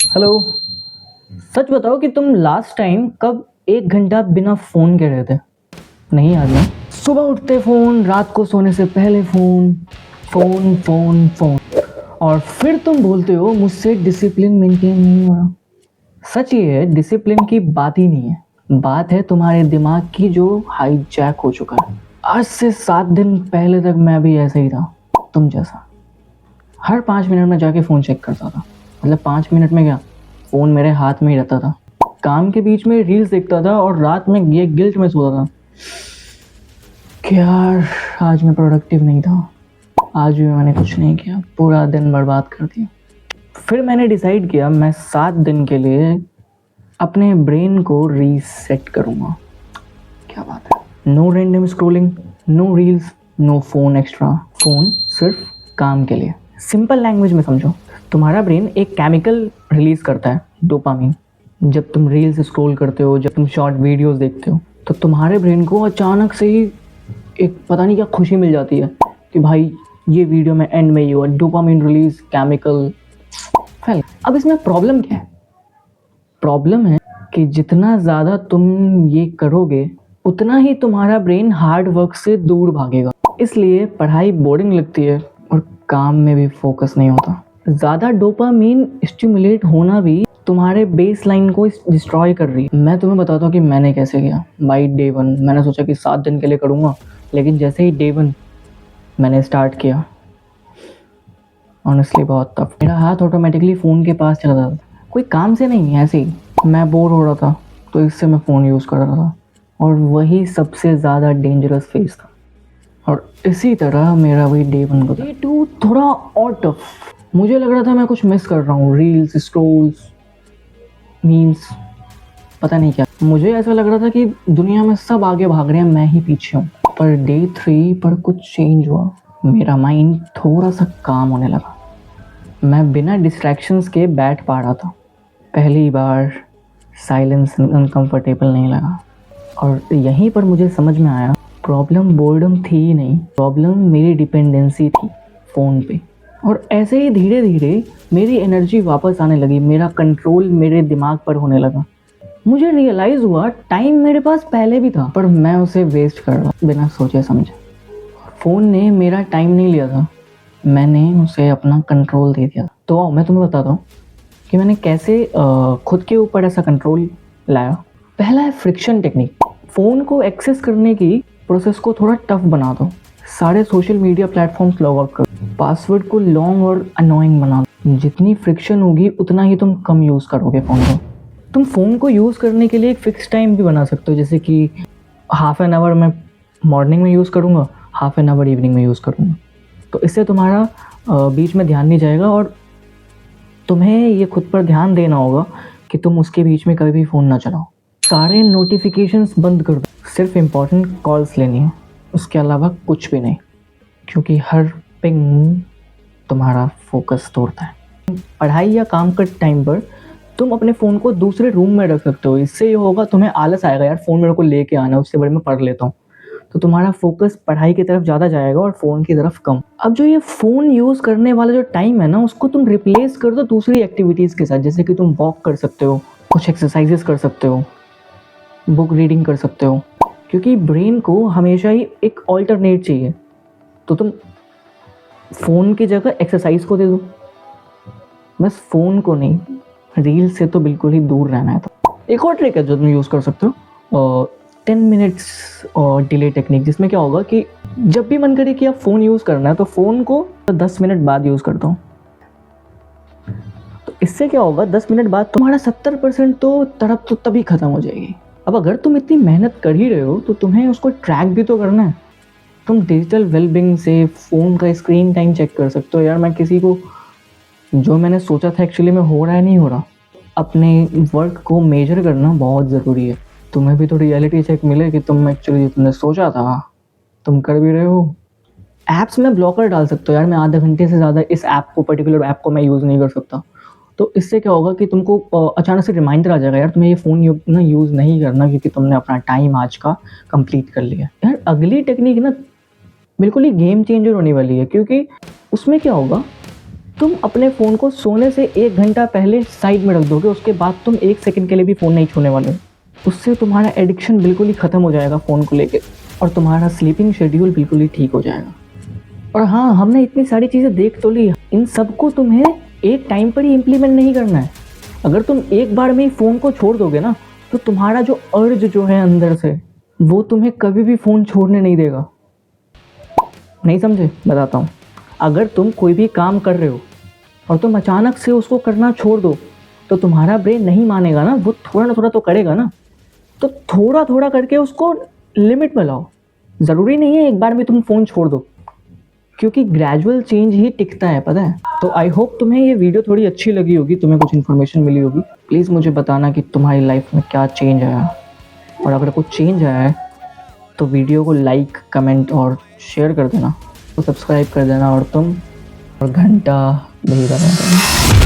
Hello. सच बताओ कि तुम लास्ट टाइम कब 1 घंटा बिना फ़ोन के रहे थे? नहीं याद ना? सुबह उठते फ़ोन, रात को सोने से पहले फ़ोन, फ़ोन, फ़ोन, फ़ोन और फिर तुम बोलते हो मुझसे डिसिप्लिन मेंटेन नहीं हो रहा। सच ये है, डिसिप्लिन की बात ही नहीं है। बात है तुम्हारे दिमाग की जो हाईजैक हो चुका है। आज से 7 दिन पहले तक मैं भी ऐसा ही था, तुम जैसा। हर 5 मिनट में जाके फ़ोन चेक करता था। मतलब 5 मिनट में क्या, फ़ोन मेरे हाथ में ही रहता था। काम के बीच में रील्स देखता था और रात में ये गिल्ट में सोता था कि यार आज मैं प्रोडक्टिव नहीं था, आज भी मैंने कुछ नहीं किया, पूरा दिन बर्बाद कर दिया। फिर मैंने डिसाइड किया मैं 7 दिन के लिए अपने ब्रेन को रीसेट करूँगा। क्या बात है। No random scrolling, no reels, no phone extra. Phone सिर्फ काम के लिए। सिंपल लैंग्वेज में समझो, तुम्हारा ब्रेन एक केमिकल रिलीज़ करता है, डोपामिन। जब तुम रील्स स्क्रॉल करते हो, जब तुम शॉर्ट वीडियोस देखते हो, तो तुम्हारे ब्रेन को अचानक से ही एक पता नहीं क्या खुशी मिल जाती है कि भाई ये वीडियो में एंड में ये हुआ, डोपामिन रिलीज केमिकल फैल। अब इसमें प्रॉब्लम क्या है? प्रॉब्लम है कि जितना ज़्यादा तुम ये करोगे उतना ही तुम्हारा ब्रेन हार्ड वर्क से दूर भागेगा। इसलिए पढ़ाई बोरिंग लगती है और काम में भी फोकस नहीं होता। ज़्यादा डोपामीन स्टिमुलेट होना भी तुम्हारे बेस लाइन को डिस्ट्रॉय कर रही है। मैं तुम्हें बताता हूँ कि मैंने कैसे किया। बाई डे 1 मैंने सोचा कि 7 दिन के लिए करूँगा, लेकिन जैसे ही डे 1 मैंने स्टार्ट किया, ऑनेस्टली बहुत टफ। मेरा हाथ ऑटोमेटिकली फ़ोन के पास चला जाता था, कोई काम से नहीं, ऐसे ही मैं बोर हो रहा था तो इससे मैं फ़ोन यूज़ कर रहा था, और वही सबसे ज़्यादा डेंजरस फेज़ था। और इसी तरह मेरा वही डे 1 गुजरा। डे 2 थोड़ा और टफ। मुझे लग रहा था मैं कुछ मिस कर रहा हूँ, रील्स, स्क्रॉल्स, मीम्स, पता नहीं क्या। मुझे ऐसा लग रहा था कि दुनिया में सब आगे भाग रहे हैं, मैं ही पीछे हूँ। पर डे 3 पर कुछ चेंज हुआ। मेरा माइंड थोड़ा सा काम होने लगा। मैं बिना डिस्ट्रैक्शंस के बैठ पा रहा था। पहली बार साइलेंस अनकंफर्टेबल नहीं लगा। और यहीं पर मुझे समझ में आया प्रॉब्लम बोर्डम थी ही नहीं, प्रॉब्लम मेरी डिपेंडेंसी थी फ़ोन पे। और ऐसे ही धीरे धीरे मेरी एनर्जी वापस आने लगी, मेरा कंट्रोल मेरे दिमाग पर होने लगा। मुझे रियलाइज़ हुआ टाइम मेरे पास पहले भी था, पर मैं उसे वेस्ट कर रहा बिना सोचे समझे। फ़ोन ने मेरा टाइम नहीं लिया था, मैंने उसे अपना कंट्रोल दे दिया। तो आओ मैं तुम्हें बताता हूँ कि मैंने कैसे खुद के ऊपर ऐसा कंट्रोल लाया। पहला है फ्रिक्शन टेक्निक। फ़ोन को एक्सेस करने की प्रोसेस को थोड़ा टफ बना दो। सारे social media platforms log out करो, पासवर्ड को लॉन्ग और अनोइंग बना दो। जितनी फ्रिक्शन होगी उतना ही तुम कम यूज़ करोगे फ़ोन को। तुम फ़ोन को यूज़ करने के लिए एक फ़िक्स टाइम भी बना सकते हो, जैसे कि हाफ़ एन आवर मैं मॉर्निंग में यूज़ करूँगा, हाफ़ एन आवर इवनिंग में यूज़ करूँगा। तो इससे तुम्हारा बीच में ध्यान नहीं जाएगा, और तुम्हें ये खुद पर ध्यान देना होगा कि तुम उसके बीच में कभी भी फ़ोन ना चलाओ। सारे नोटिफिकेशंस बंद कर दो, सिर्फ इम्पॉर्टेंट कॉल्स लेनी है, उसके अलावा कुछ भी नहीं, क्योंकि हर पिंग तुम्हारा फोकस तोड़ता है। पढ़ाई या काम के टाइम पर तुम अपने फ़ोन को दूसरे रूम में रख सकते हो। इससे ये होगा, तुम्हें आलस आएगा यार फ़ोन मेरे को लेके आना है, उससे बड़े मैं पढ़ लेता हूँ। तो तुम्हारा फोकस पढ़ाई की तरफ ज़्यादा जाएगा और फ़ोन की तरफ कम। अब जो ये फ़ोन यूज़ करने वाला जो टाइम है ना, उसको तुम रिप्लेस कर दो दूसरी एक्टिविटीज़ के साथ, जैसे कि तुम वॉक कर सकते हो, कुछ एक्सरसाइजेस कर सकते हो, बुक रीडिंग कर सकते हो। क्योंकि ब्रेन को हमेशा ही एक ऑल्टरनेट चाहिए, तो तुम फ़ोन की जगह एक्सरसाइज को दे दो, बस फ़ोन को नहीं। रील से तो बिल्कुल ही दूर रहना है। तो एक और ट्रिक है जो तुम यूज़ कर सकते हो, 10 मिनट्स और डिले टेक्निक, जिसमें क्या होगा कि जब भी मन करे कि आप फ़ोन यूज़ करना है तो फ़ोन को 10 मिनट बाद यूज़ करता हूँ। तो इससे क्या होगा, 10 मिनट बाद तुम्हारा 70% तो तड़प तो तभी ख़त्म हो जाएगी। अब अगर तुम इतनी मेहनत कर ही रहे हो तो तुम्हें उसको ट्रैक भी तो करना है। तुम डिजिटल वेलबींग से फ़ोन का स्क्रीन टाइम चेक कर सकते हो। यार मैं किसी को, जो मैंने सोचा था एक्चुअली में हो रहा है नहीं हो रहा। अपने वर्क को मेजर करना बहुत ज़रूरी है। तुम्हें भी तो रियलिटी चेक मिले कि तुम एक्चुअली तुमने सोचा था तुम कर भी रहे हो। ऐप्स में ब्लॉकर डाल सकते हो, यार मैं आधा घंटे से ज़्यादा इस ऐप को, पर्टिकुलर ऐप को मैं यूज़ नहीं कर सकता। तो इससे क्या होगा कि तुमको अचानक से रिमाइंडर आ जाएगा, यार तुम्हें ये फ़ोन यूज़ नहीं करना, क्योंकि तुमने अपना टाइम आज का कंप्लीट कर लिया। यार अगली टेक्निक ना बिल्कुल ही गेम चेंजर होने वाली है, क्योंकि उसमें क्या होगा तुम अपने फ़ोन को सोने से 1 घंटा पहले साइड में रख दोगे, उसके बाद तुम 1 सेकंड के लिए भी फ़ोन नहीं छूने वाले हो। उससे तुम्हारा एडिक्शन बिल्कुल ही ख़त्म हो जाएगा फ़ोन को लेके, और तुम्हारा स्लीपिंग शेड्यूल बिल्कुल ही ठीक हो जाएगा। और हाँ, हमने इतनी सारी चीज़ें देख तो ली, इन सबको तुम्हें एक टाइम पर ही इम्प्लीमेंट नहीं करना है। अगर तुम एक बार में ही फ़ोन को छोड़ दोगे ना, तो तुम्हारा जो अर्ज जो है अंदर से, वो तुम्हें कभी भी फ़ोन छोड़ने नहीं देगा। नहीं समझे? बताता हूँ। अगर तुम कोई भी काम कर रहे हो और तुम अचानक से उसको करना छोड़ दो, तो तुम्हारा ब्रेन नहीं मानेगा ना, वो थोड़ा ना थोड़ा तो करेगा ना। तो थोड़ा थोड़ा करके उसको लिमिट में लाओ। ज़रूरी नहीं है एक बार में तुम फ़ोन छोड़ दो, क्योंकि ग्रेजुअल चेंज ही टिकता है, पता है। तो आई होप तुम्हें ये वीडियो थोड़ी अच्छी लगी होगी, तुम्हें कुछ इन्फॉर्मेशन मिली होगी। प्लीज़ मुझे बताना कि तुम्हारी लाइफ में क्या चेंज आया, और अगर कुछ चेंज आया है तो वीडियो को लाइक, कमेंट और शेयर कर देना, तो सब्सक्राइब कर देना, और तुम और घंटा भी दबा देना।